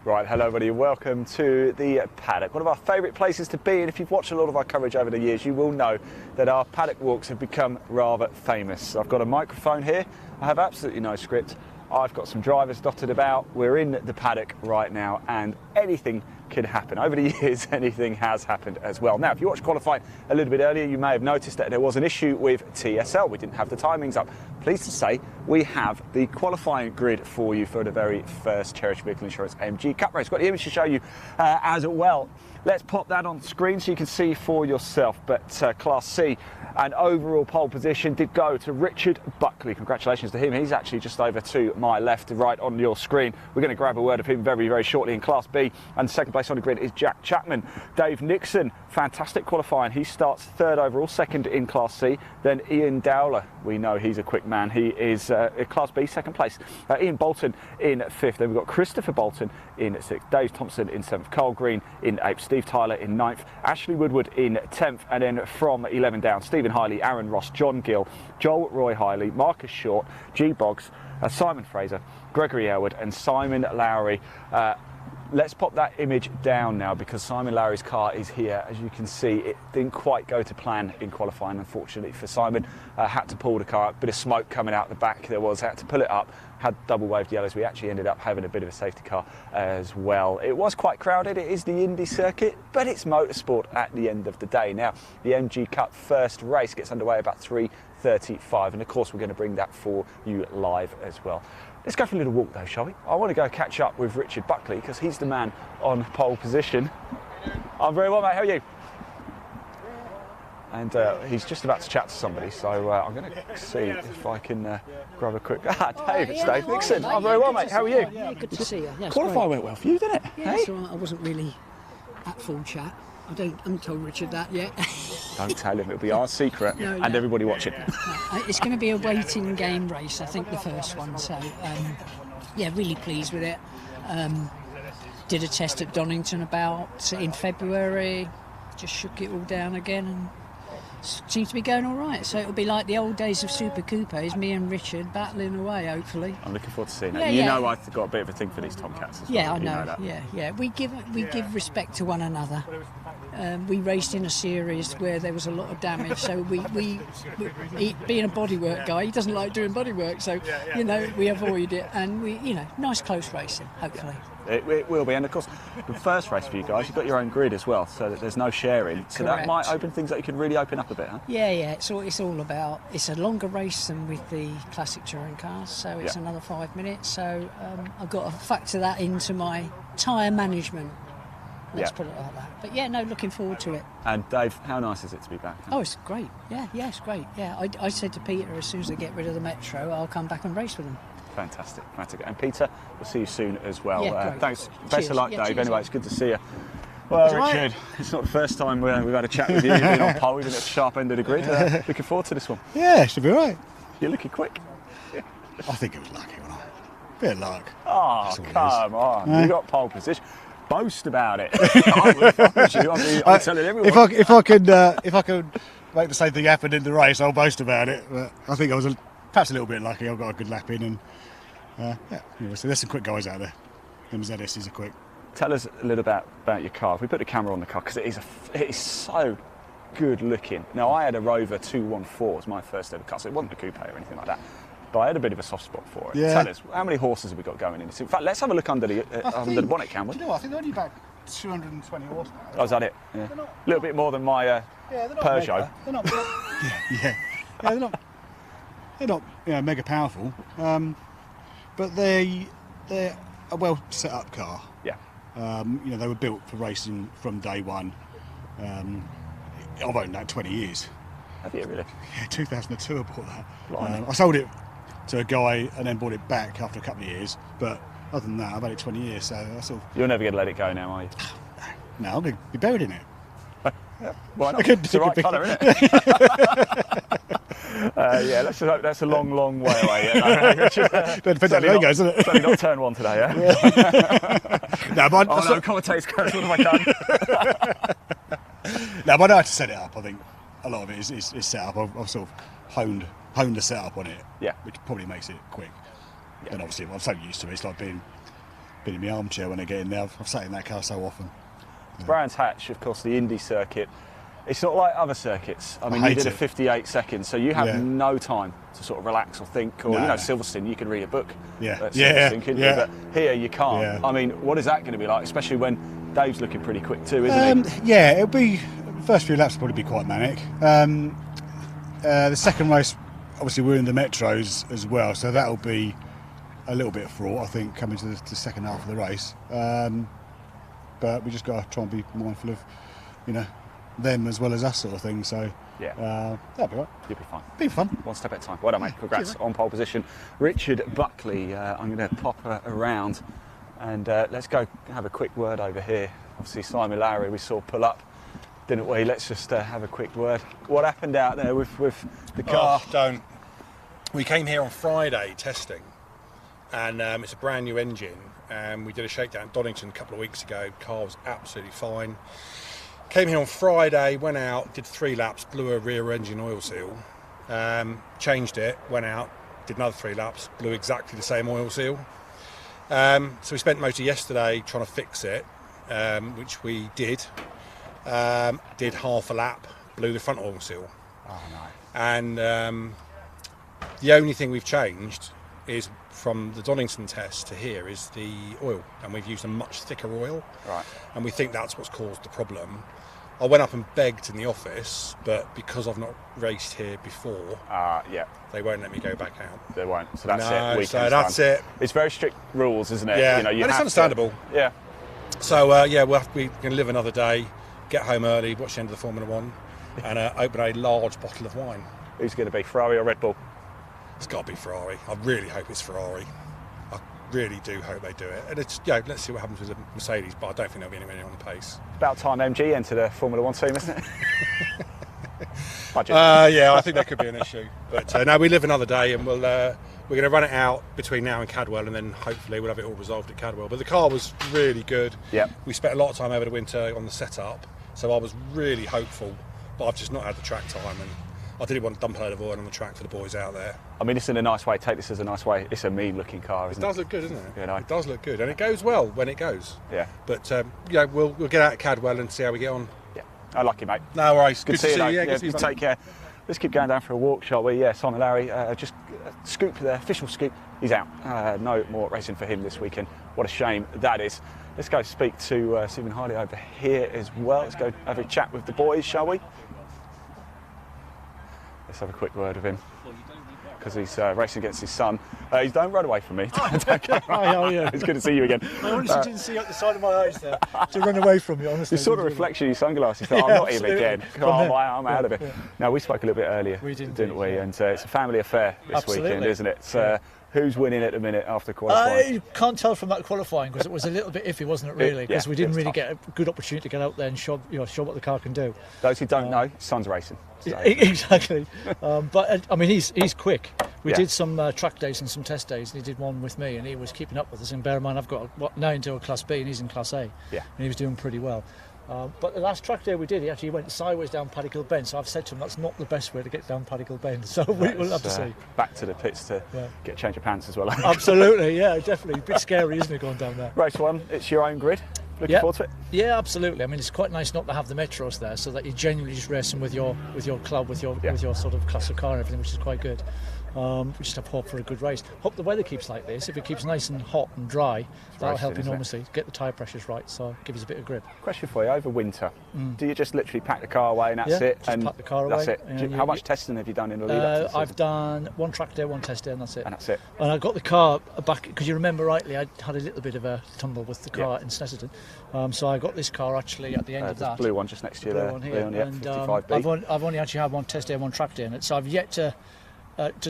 Right, hello everybody, welcome to the paddock, one of our favourite places to be, and if you've watched a lot of our coverage over the years, you will know that our paddock walks have become rather famous. I've got a microphone here, I have absolutely no script, I've got some drivers dotted about, we're in the paddock right now, and anything could happen. Over the years, anything has happened as well. Now, if you watched qualifying a little bit earlier, you may have noticed that there was an issue with TSL. We didn't have the timings up. Pleased to say, we have the qualifying grid for you for the very first Cherish Vehicle Insurance MG Cup race. Got the image to show you as well. Let's pop that on screen so you can see for yourself. But Class C and overall pole position did go to Richard Buckley. Congratulations to him. He's actually just over to my left, right on your screen. We're going to grab a word of him very, very shortly in Class B. And second place on the grid is Jack Chapman. Dave Nixon, fantastic qualifying. He starts third overall, second in Class C. Then Ian Dowler, we know he's a quick man. He is Class B, second place. Ian Bolton in fifth. Then we've got Christopher Bolton in sixth. Dave Thompson in seventh. Carl Green in eighth. Steve Tyler in ninth. Ashley Woodward in 10th. And then from 11 down, Stephen Hiley, Aaron Ross, John Gill, Joel Roy Hiley, Marcus Short, G Boggs, Simon Fraser, Gregory Elwood and Simon Lowry. Let's pop that image down now because Simon Lowry's car is here. As you can see, it didn't quite go to plan in qualifying, unfortunately for Simon. Had to pull the car up, bit of smoke coming out the back there was, had to pull it up, had double waved yellows. We actually ended up having a bit of a safety car as well. It was quite crowded, it is the Indy circuit, but it's motorsport at the end of the day. Now, the MG Cup first race gets underway about 3:35, and of course we're going to bring that for you live as well. Let's go for a little walk though, shall we? I want to go catch up with Richard Buckley because he's the man on pole position. I'm very well, mate. How are you? And he's just about to chat to somebody, so I'm going to see if I can grab a quick... Dave, it's Dave Nixon. I'm very well, mate. How are you? Yeah, good to see you. Yeah, qualify went well for you, didn't it? Yeah, it's all right. I wasn't really at full chat. I haven't told Richard that yet. Don't tell him, it'll be our secret and everybody watching. It's going to be a waiting game race, I think, the first one. So, yeah, really pleased with it. Did a test at Donington about in February, just shook it all down again and seems to be going all right. So it'll be like the old days of Super Coupes, me and Richard battling away, hopefully. I'm looking forward to seeing it. You know I've got a bit of a thing for these Tomcats as well. Yeah, I know. Yeah. We give respect to one another. We raced in a series where there was a lot of damage, so we being a bodywork guy, he doesn't like doing bodywork, so you know we avoid it, and nice close racing, hopefully. It will be, and of course the first race for you guys, you've got your own grid as well, so that there's no sharing, so Correct. That might open things that you could really open up a bit, huh? Yeah, it's all about, it's a longer race than with the classic touring cars, so it's another 5 minutes, so I've got to factor that into my tyre management. Let's put it like that. But yeah, no, looking forward to it. And Dave, how nice is it to be back? Oh, it's great. Yeah, it's great. Yeah, I said to Peter, as soon as they get rid of the Metro, I'll come back and race with them. Fantastic. And Peter, we'll see you soon as well. Yeah, great. Thanks. Best of luck, Dave. Cheers, anyway, it's good to see you. Well, Richard, it's not the first time we've had a chat with you. You've been on pole, even at the sharp end of the grid. Looking forward to this one. Yeah, it should be right. You're looking quick. I think it was lucky, wasn't it? Bit of luck. Oh, come on. You got pole position. Boast about it. I'm telling everyone. If I could make the same thing happen in the race, I'll boast about it. But I think I was perhaps a little bit lucky. I got a good lap in, and so there's some quick guys out there. Them ZS's are quick. Tell us a little about your car. If we put the camera on the car, because it is so good looking. Now, I had a Rover 214 as my first ever car, so it wasn't a coupe or anything like that. But I had a bit of a soft spot for it. Yeah. Tell us, how many horses have we got going in this? In fact, let's have a look under the bonnet, can we? Do you know what? I think they're only about 220 horsepower. Oh, is that it? Yeah. A little bit more than my Peugeot. They're not they're not mega powerful, but they're a well set up car. Yeah. They were built for racing from day one. I've owned that 20 years. Have you really? Yeah, 2002 I bought that. I sold it to a guy and then bought it back after a couple of years. But other than that, I've had it 20 years, so that's all. You're never going to let it go now, are you? No, I'm going to be buried in it. Why not? It's the right colour, isn't it? Yeah, let's just hope that's a long, long way away. Depends how it goes, doesn't it? Certainly not turn one today, yeah? No, but no, commentator's curse, what have I done? No, but I know how to set it up. I think a lot of it is set up. I've sort of honed the setup on it, which probably makes it quick. And obviously, I'm so used to it. It's like being been in my armchair when I get in there. I've sat in that car so often. Brands Hatch, of course, the Indy circuit. It's not like other circuits. I mean, you hate did a it. 58 seconds, so you have Yeah. no time to sort of relax or think. Or, No. Silverstone, you can read a book Yeah. at Yeah, Silverstone, couldn't yeah. you? But here you can't. Yeah. I mean, what is that going to be like, especially when Dave's looking pretty quick too, isn't he? Yeah, it'll be first few laps will probably be quite manic. The second race, obviously, we're in the metros as well, so that'll be a little bit fraught, I think, coming to the second half of the race. But we just got to try and be mindful of, them as well as us, sort of thing. So Yeah. that'll be right. You'll be fine. Be fun. One step at a time. Well done, mate. Congrats on pole position. Richard Buckley, I'm going to pop her around and let's go have a quick word over here. Obviously, Simon Lowry, we saw pull up, didn't we? Let's just have a quick word. What happened out there with the car? Oh, don't. We came here on Friday testing, and it's a brand new engine. And we did a shakedown at Donington a couple of weeks ago. The car was absolutely fine. Came here on Friday, went out, did 3 laps, blew a rear engine oil seal, changed it, went out, did another 3 laps, blew exactly the same oil seal. So we spent most of yesterday trying to fix it, which we did. Did half a lap, blew the front oil seal. Oh, no. And the only thing we've changed is from the Donington test to here is the oil, and we've used a much thicker oil. Right. And we think that's what's caused the problem. I went up and begged in the office, but because I've not raced here before, Yeah, they won't let me go back out. they won't. So that's No, it. Weekend's so that's done. it. It's very strict rules, isn't it? Yeah, You and it's have to- understandable. Yeah. So we're going to live another day, get home early, watch the end of the Formula One, and open a large bottle of wine. Who's going to be, Ferrari or Red Bull? It's got to be Ferrari. I really hope it's Ferrari. I really do hope they do it. And it's let's see what happens with the Mercedes, but I don't think there'll be anywhere on the pace. About time MG entered the Formula One team, isn't it? Budget. Yeah, I think that could be an issue. But no, we live another day, and we're going to run it out between now and Cadwell, and then hopefully we'll have it all resolved at Cadwell. But the car was really good. Yep. We spent a lot of time over the winter on the setup, so I was really hopeful, but I've just not had the track time, and I didn't want to dump a load of oil on the track for the boys out there. I mean, it's in a nice way. Take this as a nice way. It's a mean-looking car, It isn't it? does look good, doesn't it? You know. It does look good, and it goes well when it goes. Yeah. But we'll get out at Cadwell and see how we get on. Yeah. I like you, mate. No worries. Good to see you. Yeah, Yeah, good to see you. you take care. Let's keep going down for a walk, shall we? Yeah, Simon Lowry, just a scoop there, official scoop. He's out. No more racing for him this weekend. What a shame that is. Let's go speak to Stephen Harley over here as well. Let's go have a chat with the boys, shall we? Let's have a quick word with him because he's racing against his son. Don't run away from me. Hi, how are you? It's good to see you again. I honestly didn't see out the side of my eyes there to run away from you, honestly. The sort of reflection of your sunglasses. I'm Yeah, not even absolutely. again. From Oh, there. I'm out of it. Yeah. Now, we spoke a little bit earlier, We did didn't we? indeed, yeah. And it's a family affair this Absolutely. weekend, isn't it? Who's winning at the minute after qualifying? I can't tell from that qualifying because it was a little bit iffy, wasn't it? Really, Yeah, because we it didn't was really tough. get a good opportunity to get out there and show what the car can do. Those who don't know, son's racing. So, Exactly. But I mean, he's quick. We Yeah. did some track days and some test days, and he did one with me, and he was keeping up with us. And bear in mind, I've got now into a Class B, and he's in Class A. Yeah. And he was doing pretty well. But the last track day we did, he actually went sideways down Paddock Hill Bend. So I've said to him that's not the best way to get down Paddock Hill Bend. So we'll have to see. Back to the pits to Yeah. get a change of pants as well. Absolutely, yeah, definitely. A bit scary, isn't it, going down there? Race 1, it's your own grid. Looking Yeah. forward to it. Yeah, absolutely. I mean, it's quite nice not to have the metros there, so that you're genuinely just racing with your club, with your sort of class of car and everything, which is quite good. We just have hope for a good race. Hope the weather keeps like this. If it keeps nice and hot and dry, that'll roasting, help isn't it? enormously. Get the tyre pressures right, so give us a bit of grip. Question for you, over winter, do you just literally pack the car away and that's Yeah, it? just and pack the car that's away, it. and How you- much testing have you done in the lead up to the I've season? done one track day, one test day, and that's it. And that's it. And I got the car back because you remember rightly, I had a little bit of a tumble with the car in Snetterton. So I got this car actually at the end of There's that. a blue one just next to you Blue there. one here. Leon, yeah, And 55B. I've only actually had one test day and one track day in it, so I've yet to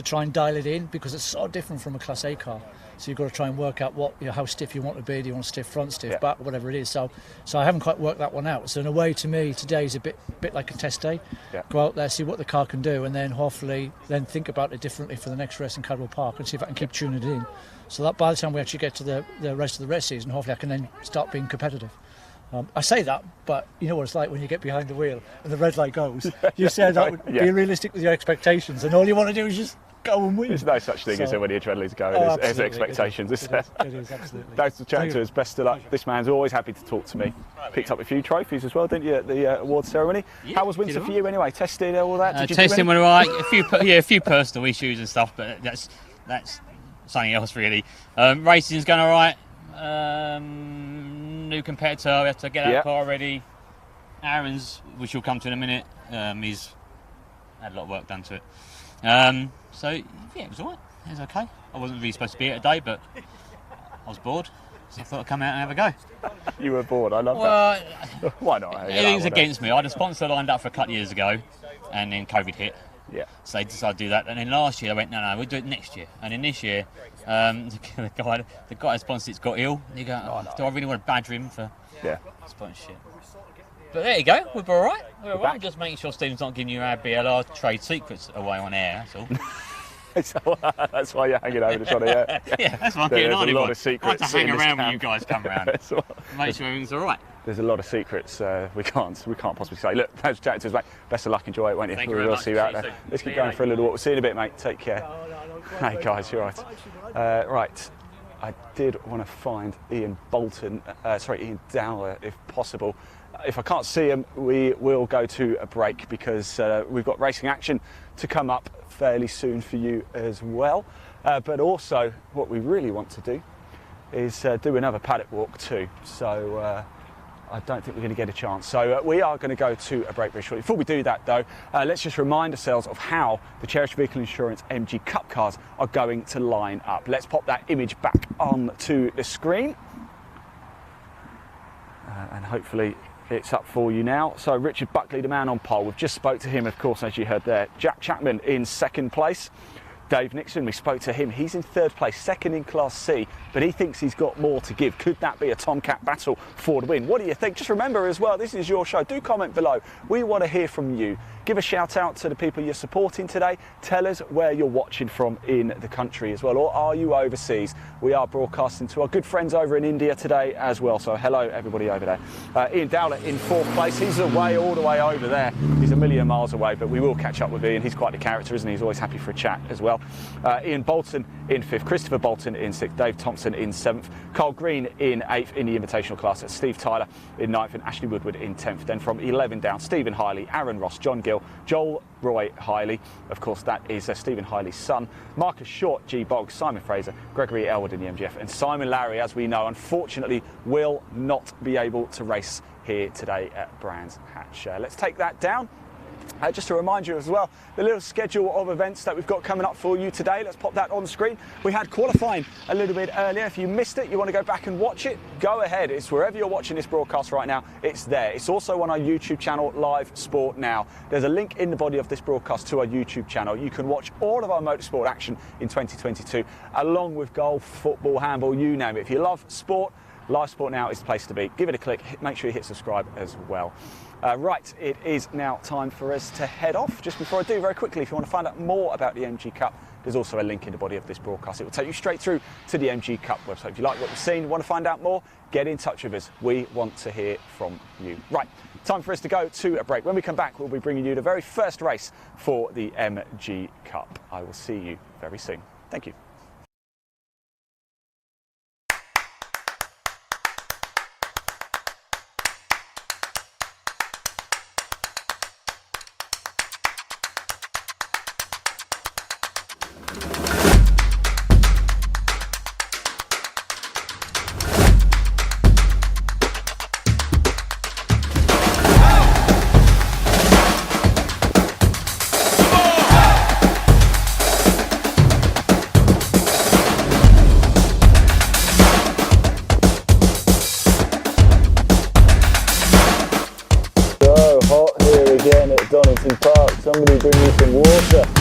try and dial it in because it's so different from a Class A car. So you've got to try and work out how stiff you want to be. Do you want stiff front, stiff Yeah. back, whatever it is. So I haven't quite worked that one out. So in a way, to me, today is a bit like a test day. Yeah. Go out there, see what the car can do, and then hopefully then think about it differently for the next race in Cadwell Park and see if I can keep tuning it in. So that by the time we actually get to the rest of the race season, hopefully I can then start being competitive. I say that, but you know what it's like when you get behind the wheel and the red light goes. You said that would be realistic with your expectations, and all you want to do is just go and win. There's no such thing as when the adrenaline's going as expectations. It is, absolutely. Thanks for chatting to us. Best of luck. This man's always happy to talk to me. Picked up a few trophies as well, didn't you, at the awards ceremony? How was winter for you anyway? Testing, all that? Did you testing went alright. A few personal issues and stuff, but that's something else really. Racing's going alright. New competitor, we have to get that car ready. Aaron's, which we'll come to in a minute, he's had a lot of work done to it. So yeah, it was alright. It was okay. I wasn't really supposed to be here today, but I was bored, so I thought I'd come out and have a go. You were bored. I love that. Why not? Everything's against me. I had a sponsor lined up for a couple of years ago, and then COVID hit. Yeah. So they decided to do that, and then last year I went, no, we'll do it next year. And then this year, the guy who sponsored it's got ill. And you go, do I really want to badger him for sponsorship? But there you go, we're all right. We're all right. Just making sure Stephen's not giving you our BLR trade secrets away on air. That's all. That's why you're hanging over the shot of Yeah, that's why I'm getting on. There's a lot of secrets. I like to hang around when you guys come around. Make sure everything's all right. There's a lot of secrets we can't possibly say. Look, thanks for chatting to us, mate. Best of luck, enjoy it, won't you? Thank you very much. See you out there. Let's keep going for a little walk. We'll see you in a bit, mate. Take care. Hey guys, you're right. Right, I did want to find Ian Dowler, if possible. If I can't see him, we will go to a break because we've got racing action to come up fairly soon for you as well. But also, what we really want to do is do another paddock walk too. So I don't think we're going to get a chance. So we are going to go to a break very shortly. Before we do that though, let's just remind ourselves of how the Cherished Vehicle Insurance MG Cup cars are going to line up. Let's pop that image back onto the screen. And hopefully it's up for you now. So Richard Buckley, the man on pole, we've just spoke to him, of course, as you heard there. Jack Chapman in second place. Dave Nixon, we spoke to him, he's in third place, second in Class C, but he thinks he's got more to give. Could that be a Tomcat battle for the win? What do you think? Just remember as well, this is your show. Do comment below. We want to hear from you. Give a shout out to the people you're supporting today. Tell us where you're watching from in the country as well, or are you overseas? We are broadcasting to our good friends over in India today as well, so hello everybody over there. Ian Dowler in fourth place. He's away all the way over there. He's a million miles away, but we will catch up with Ian. He's quite a character, isn't he? He's always happy for a chat as well. Ian Bolton in fifth, Christopher Bolton in sixth, Dave Thompson in seventh, Carl Green in eighth in the invitational class, Steve Tyler in ninth, and Ashley Woodward in 10th. Then from 11 down, Stephen Hiley, Aaron Ross, John Gill, Joel Roy Hiley, of course that is Stephen Hiley's son, Marcus Short, G Boggs, Simon Fraser, Gregory Elwood in the MGF, and Simon Larry, as we know, unfortunately will not be able to race here today at Brands Hatch. Let's take that down. Just to remind you as well, the little schedule of events that we've got coming up for you today. Let's pop that on the screen. We had qualifying a little bit earlier. If you missed it, you want to go back and watch it, go ahead. It's wherever you're watching this broadcast right now, it's there. It's also on our YouTube channel, Live Sport Now. There's a link in the body of this broadcast to our YouTube channel. You can watch all of our motorsport action in 2022, along with golf, football, handball, you name it. If you love sport, Live Sport Now is the place to be. Give it a click, make sure you hit subscribe as well. Right, it is now time for us to head off. Just before I do, very quickly, if you want to find out more about the MG Cup, there's also a link in the body of this broadcast. It will take you straight through to the MG Cup website. If you like what you've seen, want to find out more, get in touch with us. We want to hear from you. Right, time for us to go to a break. When we come back, we'll be bringing you the very first race for the MG Cup. I will see you very soon. Thank you. Donington Park, somebody bring me some water.